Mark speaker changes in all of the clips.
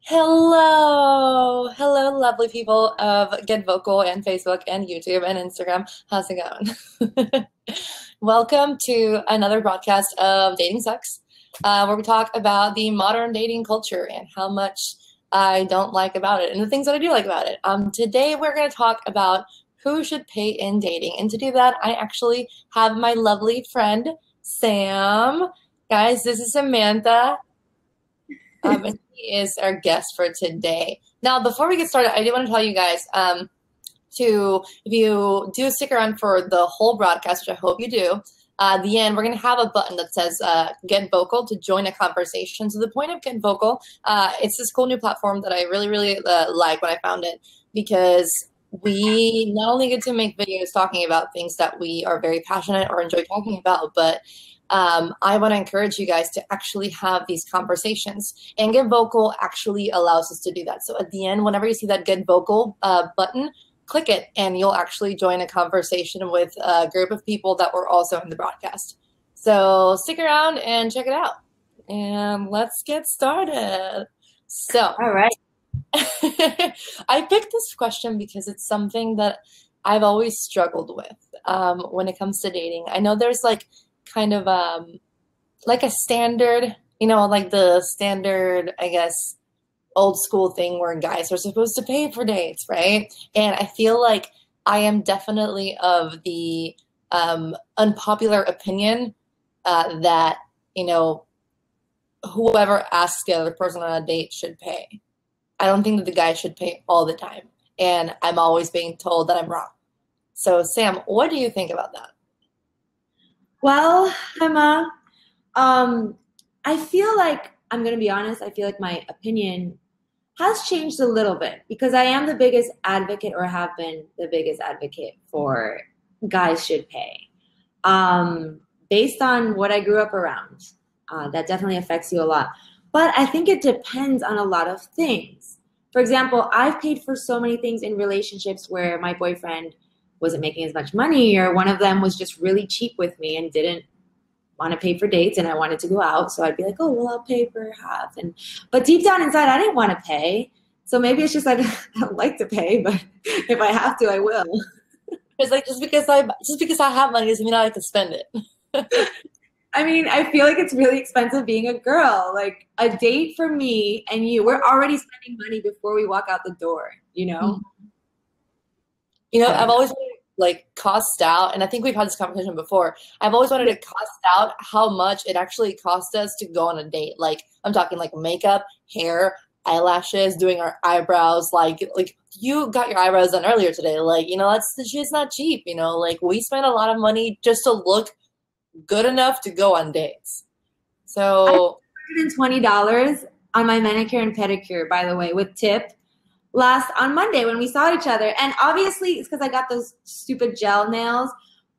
Speaker 1: Hello, lovely people of Get Vocal and Facebook and YouTube and Instagram. How's it going? Welcome to another broadcast of Dating Sucks, where we talk about the modern dating culture and how much I don't like about it and the things that I do like about it. Today we're going to talk about who should pay in dating, and to do that, I actually have my lovely friend Sam. Guys, this is Samantha. And he is our guest for today. Now, before we get started, I do want to tell you guys if you do stick around for the whole broadcast, which I hope you do, at the end, we're going to have a button that says Get Vocal to join a conversation. So the point of Get Vocal, it's this cool new platform that I really like when I found it, because we not only get to make videos talking about things that we are very passionate or enjoy talking about, but I want to encourage you guys to actually have these conversations. And Get Vocal actually allows us to do that. So at the end, whenever you see that Get Vocal button, click it and you'll actually join a conversation with a group of people that were also in the broadcast. So stick around and check it out. And let's get started. So,
Speaker 2: All right.
Speaker 1: I picked this question because it's something that I've always struggled with when it comes to dating. I know there's like kind of like a standard, like the standard, I guess, old school thing where guys are supposed to pay for dates, right? And I feel like I am definitely of the unpopular opinion that, whoever asks the other person on a date should pay. I don't think that the guy should pay all the time. And I'm always being told that I'm wrong. So, Sam, what do you think about that?
Speaker 2: Well, Emma, I feel like I'm going to be honest. I feel like my opinion has changed a little bit because I am the biggest advocate, or have been the biggest advocate for guys should pay. Based on what I grew up around, that definitely affects you a lot. But I think it depends on a lot of things. For example, I've paid for so many things in relationships where my boyfriend wasn't making as much money, or one of them was just really cheap with me and didn't want to pay for dates, and I wanted to go out, so I'd be like, oh well, I'll pay for half. But deep down inside, I didn't want to pay. So maybe it's just like I don't like to pay, but if I have to, I will.
Speaker 1: Because like just because I have money doesn't mean I like to spend it.
Speaker 2: I mean, I feel like it's really expensive being a girl. Like a date for me and you, we're already spending money before we walk out the door, you know?
Speaker 1: I've
Speaker 2: So
Speaker 1: always wanted to like cost out, and I think we've had this conversation before. I've always wanted to cost out how much it actually cost us to go on a date. Like I'm talking like makeup, hair, eyelashes, doing our eyebrows. Like you got your eyebrows done earlier today. Like that's shit's not cheap. Like we spend a lot of money just to look good enough to go on dates.
Speaker 2: I spent
Speaker 1: So
Speaker 2: $120 on my manicure and pedicure, by the way, with tip last on Monday when we saw each other. And obviously it's because I got those stupid gel nails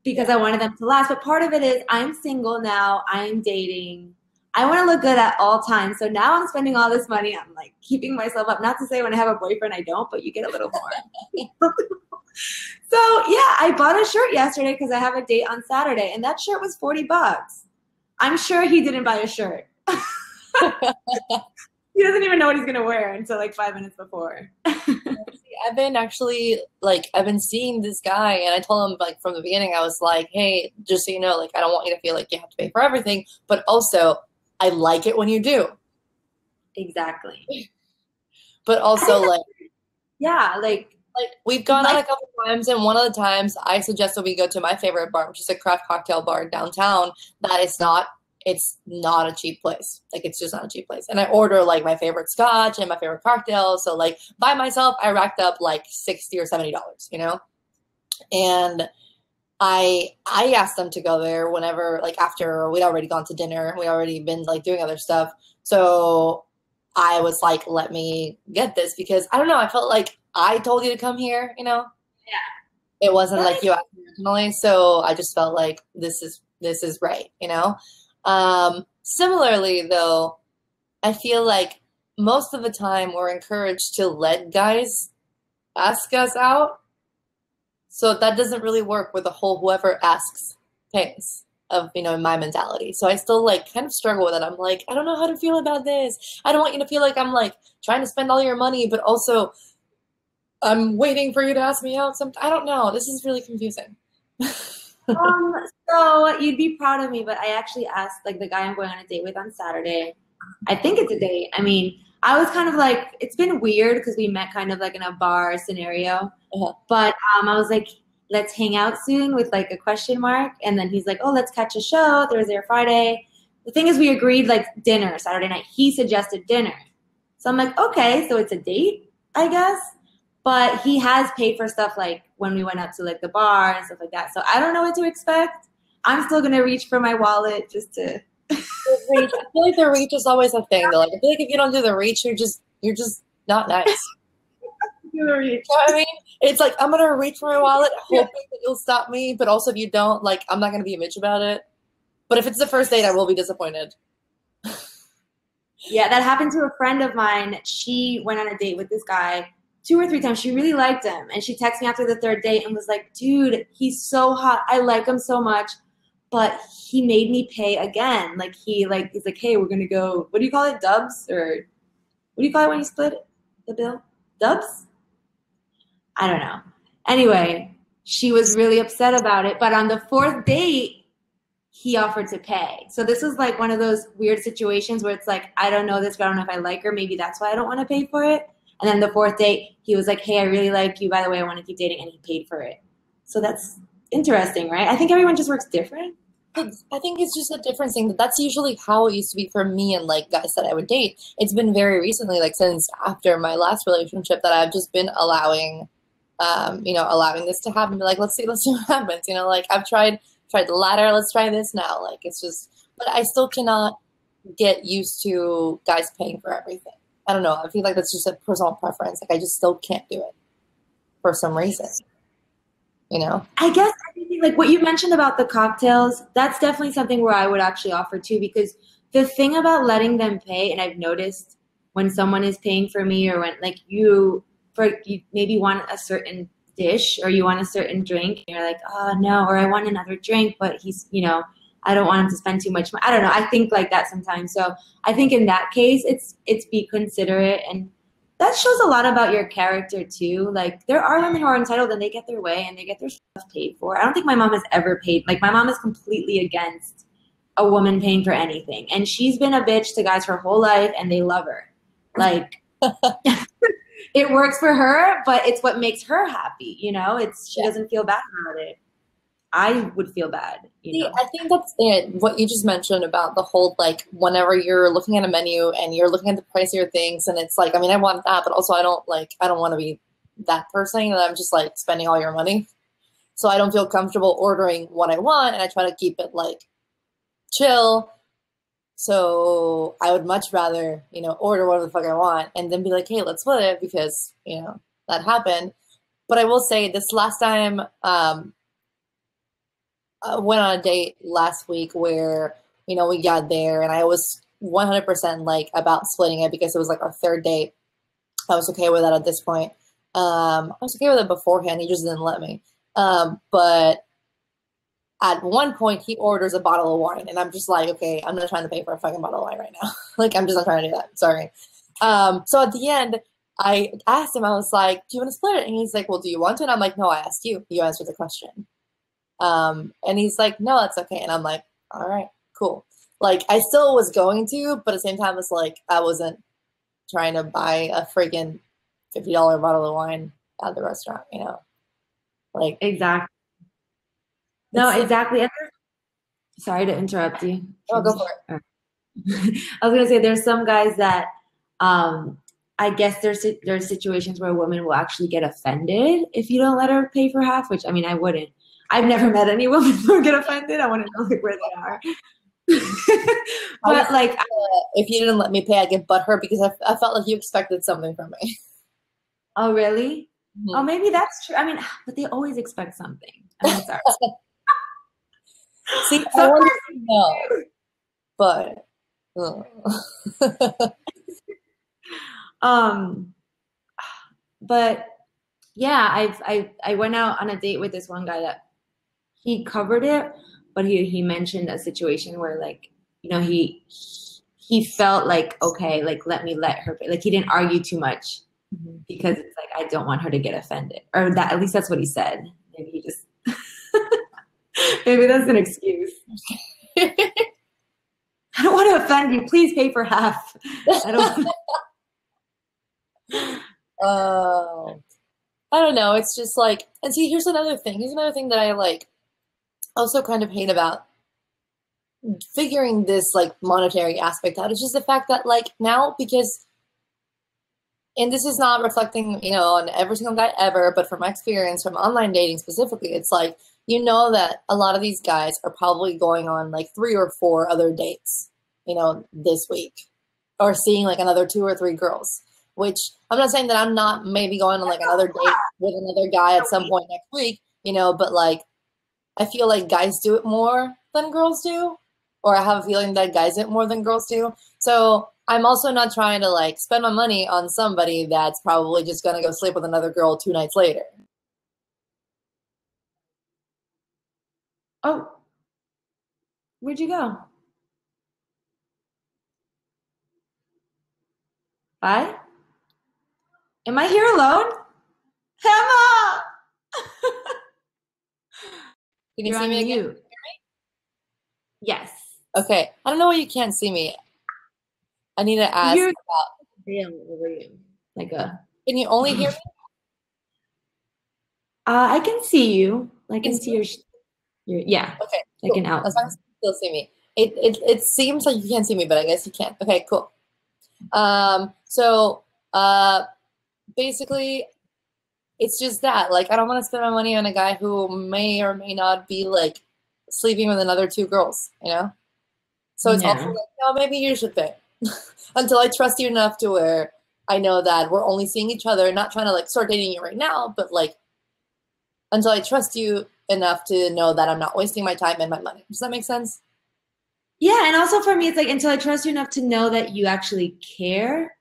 Speaker 2: because I wanted them to last. But part of it is I'm single now, I'm dating. I want to look good at all times. So now I'm spending all this money. I'm like keeping myself up. Not to say when I have a boyfriend I don't, but you get a little more. So yeah, I bought a shirt yesterday because I have a date on Saturday, and that shirt was $40. I'm sure he didn't buy a shirt. He doesn't even know what he's gonna wear until like 5 minutes before.
Speaker 1: I've been seeing this guy, and I told him like from the beginning, I was like, hey, just so you know, like I don't want you to feel like you have to pay for everything, but also I like it when you do.
Speaker 2: Exactly.
Speaker 1: But
Speaker 2: I
Speaker 1: also
Speaker 2: think
Speaker 1: like
Speaker 2: yeah,
Speaker 1: like we've gone out
Speaker 2: like
Speaker 1: a couple times, and one of the times I suggested we go to my favorite bar, which is a craft cocktail bar downtown. That it's not a cheap place. Like it's just not a cheap place. And I order like my favorite scotch and my favorite cocktails. So like by myself, I racked up like $60 or $70. And I asked them to go there whenever, like after we'd already gone to dinner, we already been like doing other stuff. So I was like, let me get this because I don't know, I felt like I told you to come here.
Speaker 2: yeah.
Speaker 1: It wasn't
Speaker 2: That
Speaker 1: like
Speaker 2: makes
Speaker 1: you asked me originally, so I just felt like this is right. Similarly though, I feel like most of the time we're encouraged to let guys ask us out. So that doesn't really work with the whole whoever asks pays. of, my mentality. So I still like kind of struggle with it. I'm like, I don't know how to feel about this. I don't want you to feel like I'm like trying to spend all your money, but also I'm waiting for you to ask me out. I don't know. This is really confusing.
Speaker 2: So you'd be proud of me, but I actually asked like the guy I'm going on a date with on Saturday. I think it's a date. I mean, I was kind of like, it's been weird because we met kind of like in a bar scenario, but I was like, let's hang out soon with like a question mark. And then he's like, oh, let's catch a show Thursday or Friday. The thing is, we agreed like dinner Saturday night. He suggested dinner. So I'm like, okay, so it's a date, I guess. But he has paid for stuff like when we went out to like the bar and stuff like that. So I don't know what to expect. I'm still gonna reach for my wallet just to
Speaker 1: reach. I feel like the reach is always a thing though. Like I feel like if you don't do the reach, you're just not nice.
Speaker 2: do the reach.
Speaker 1: You know what I mean? It's like I'm gonna reach for my wallet, hoping that you'll stop me, but also if you don't, like I'm not gonna be a bitch about it. But if it's the first date, I will be disappointed.
Speaker 2: Yeah, that happened to a friend of mine. She went on a date with this guy 2 or 3 times. She really liked him. And she texted me after the third date and was like, dude, he's so hot. I like him so much. But he made me pay again. He's like, hey, we're gonna go, what do you call it? Dubs? Or what do you call it when you split the bill? Dubs? I don't know. Anyway, she was really upset about it. But on the fourth date, he offered to pay. So this was like one of those weird situations where it's like, I don't know this girl, I don't know if I like her. Maybe that's why I don't want to pay for it. And then the fourth date, he was like, hey, I really like you. By the way, I want to keep dating. And he paid for it. So that's interesting, right? I think everyone just works different.
Speaker 1: I think it's just a different thing. That's usually how it used to be for me and like guys that I would date. It's been very recently, like since after my last relationship, that I've just been allowing this to happen. Like, let's see what happens. Like I've tried the latter. Let's try this now. Like it's just, but I still cannot get used to guys paying for everything. I don't know. I feel like that's just a personal preference. Like I just still can't do it for some reason.
Speaker 2: I guess like what you mentioned about the cocktails, that's definitely something where I would actually offer too, because the thing about letting them pay, and I've noticed when someone is paying for me, or when like you maybe want a certain dish or you want a certain drink, and you're like, oh no, or I want another drink, but he's, I don't want him to spend too much money. I don't know. I think like that sometimes. So I think in that case, it's be considerate, and that shows a lot about your character too. Like there are women who are entitled and they get their way and they get their stuff paid for. I don't think my mom has ever paid. Like my mom is completely against a woman paying for anything, and she's been a bitch to guys her whole life, and they love her. Like it works for her, but it's what makes her happy. She doesn't feel bad about it. I would feel bad.
Speaker 1: See, I think that's it. What you just mentioned about the whole, like, whenever you're looking at a menu and you're looking at the pricier things, and it's like, I mean, I want that, but also I don't want to be that person that I'm just like spending all your money. So I don't feel comfortable ordering what I want, and I try to keep it like chill. So I would much rather, order whatever the fuck I want and then be like, hey, let's split it because, that happened. But I will say this last time, I went on a date last week where, we got there and I was 100% like about splitting it because it was like our third date. I was okay with that at this point. I was okay with it beforehand. He just didn't let me. But at one point he orders a bottle of wine and I'm just like, okay, I'm not trying to pay for a fucking bottle of wine right now. Like, I'm just not trying to do that. Sorry. So at the end, I asked him, I was like, do you want to split it? And he's like, well, do you want to? And I'm like, no, I asked you. You answered the question. And he's like, no, that's okay. And I'm like, all right, cool. Like, I still was going to, but at the same time, it's like, I wasn't trying to buy a freaking $50 bottle of wine at the restaurant, Like,
Speaker 2: exactly. No, exactly. Sorry to interrupt you.
Speaker 1: Oh, go for it.
Speaker 2: I was going to say, there's some guys that, I guess there's situations where a woman will actually get offended if you don't let her pay for half, which, I mean, I wouldn't. I've never met any woman who get offended. I want to know like where they are. But like,
Speaker 1: if you didn't let me pay, I get butthurt because I felt like you expected something from me.
Speaker 2: Oh, really?
Speaker 1: Mm-hmm.
Speaker 2: Oh, maybe that's true. I mean, but they always expect something. I mean, sorry.
Speaker 1: See, I want to know,
Speaker 2: but yeah, I went out on a date with this one guy that he covered it, but he mentioned a situation where like, you know, he felt like, okay, like let me let her, like he didn't argue too much because it's like I don't want her to get offended, or that at least that's what he said. Maybe he just maybe that's an excuse. I don't want to offend you. Please pay for half. I don't.
Speaker 1: Oh, I don't know. It's just like, and see, here's another thing. Here's another thing that I like also kind of hate about figuring this like monetary aspect out. It's just the fact that like now, because, and this is not reflecting, you know, on every single guy ever, but from my experience from online dating specifically, it's like, you know, that a lot of these guys are probably going on like 3 or 4 other dates, you know, this week, or seeing like another 2 or 3 girls, which I'm not saying that I'm not maybe going on like another date with another guy at some point next week, you know, but like, I feel like guys do it more than girls do, or I have a feeling that guys do it more than girls do. So I'm also not trying to like spend my money on somebody that's probably just going to go sleep with another girl 2 nights later.
Speaker 2: Oh, where'd you go? Bye. Am I here alone? Emma!
Speaker 1: Can you
Speaker 2: You're
Speaker 1: see
Speaker 2: on
Speaker 1: me again?
Speaker 2: mute. Yes.
Speaker 1: Okay. I don't know why you can't see me. I need to ask
Speaker 2: You're
Speaker 1: about,
Speaker 2: like a.
Speaker 1: can you only hear me?
Speaker 2: I can see you. I can
Speaker 1: Can
Speaker 2: see your yeah,
Speaker 1: Okay,
Speaker 2: like
Speaker 1: cool.
Speaker 2: an out.
Speaker 1: As long as you still see me. It seems like you can't see me, but I guess you can. Okay, cool. So basically it's just that, like, I don't want to spend my money on a guy who may or may not be like sleeping with another 2 girls, you know? So it's also
Speaker 2: Yeah.
Speaker 1: like, no, maybe you should pay until I trust you enough to where I know that we're only seeing each other, not trying to like start dating you right now, but like until I trust you enough to know that I'm not wasting my time and my money. Does that make sense?
Speaker 2: Yeah, and also for me, it's like until I trust you enough to know that you actually care.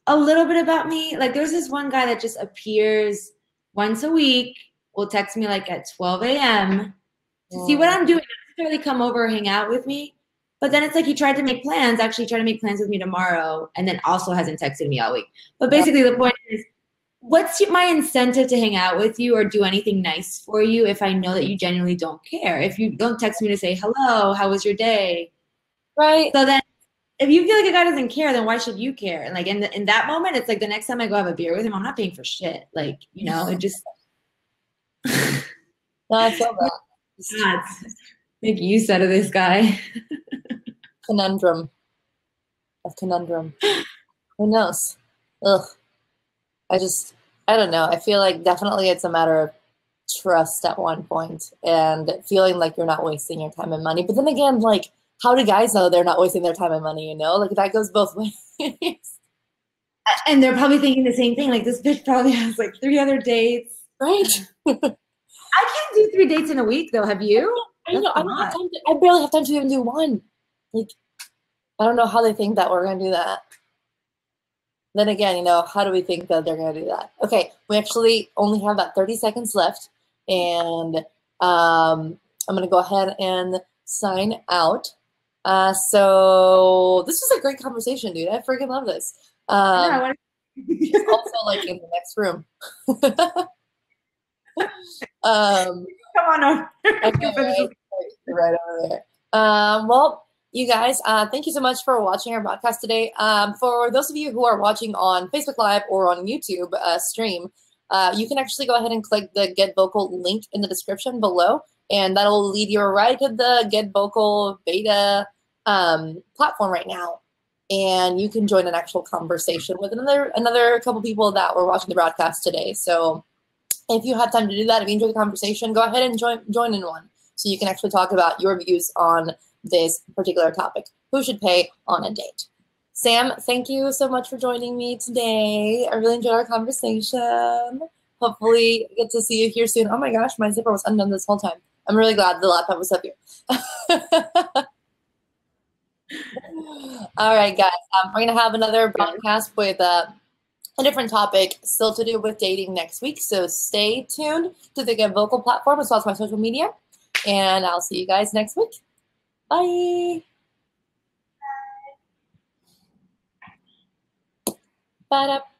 Speaker 2: A little bit about me. Like there's this one guy that just appears once a week, will text me like at 12 a.m. to see what I'm doing, not necessarily come over or hang out with me. But then it's like he tried to make plans, actually tried to make plans with me tomorrow, and then also hasn't texted me all week. But basically the point is, what's my incentive to hang out with you or do anything nice for you if I know that you genuinely don't care? If you don't text me to say, hello, how was your day?
Speaker 1: Right.
Speaker 2: So then if you feel like a guy doesn't care, then why should you care? And like in that moment, it's like the next time I go have a beer with him, I'm not paying for shit. Like, you know, it just
Speaker 1: No, I feel that.
Speaker 2: God, make use out of this guy.
Speaker 1: Conundrum. A conundrum. Who knows? Ugh. I don't know. I feel like definitely it's a matter of trust at one point and feeling like you're not wasting your time and money. But then again, like, how do guys know they're not wasting their time and money, you know? Like, that goes both ways.
Speaker 2: And they're probably thinking the same thing. Like, this bitch probably has like 3 other dates.
Speaker 1: Right?
Speaker 2: I can't do 3 dates in a week, though. Have you?
Speaker 1: I know. I don't have time I barely have time to even do one. Like, I don't know how they think that we're going to do that. Then again, you know, how do we think that they're going to do that? Okay, we actually only have about 30 seconds left, and I'm going to go ahead and sign out. So this was a great conversation, dude. I freaking love this. He's also like in the next room.
Speaker 2: Come on over.
Speaker 1: Okay, right over there. Well, you guys, thank you so much for watching our podcast today. For those of you who are watching on Facebook Live or on YouTube stream, you can actually go ahead and click the Get Vocal link in the description below, and that'll lead you right to the Get Vocal beta platform right now. And you can join an actual conversation with another couple people that were watching the broadcast today. So if you have time to do that, if you enjoy the conversation, go ahead and join in one, so you can actually talk about your views on this particular topic. Who should pay on a date? Sam, thank you so much for joining me today. I really enjoyed our conversation. Hopefully get to see you here soon. Oh my gosh, my zipper was undone this whole time. I'm really glad the laptop was up here. All right, guys. We're going to have another broadcast with a different topic still to do with dating next week. So stay tuned to the Get Vocal platform as well as my social media. and I'll see you guys next week. Bye. Ba-da.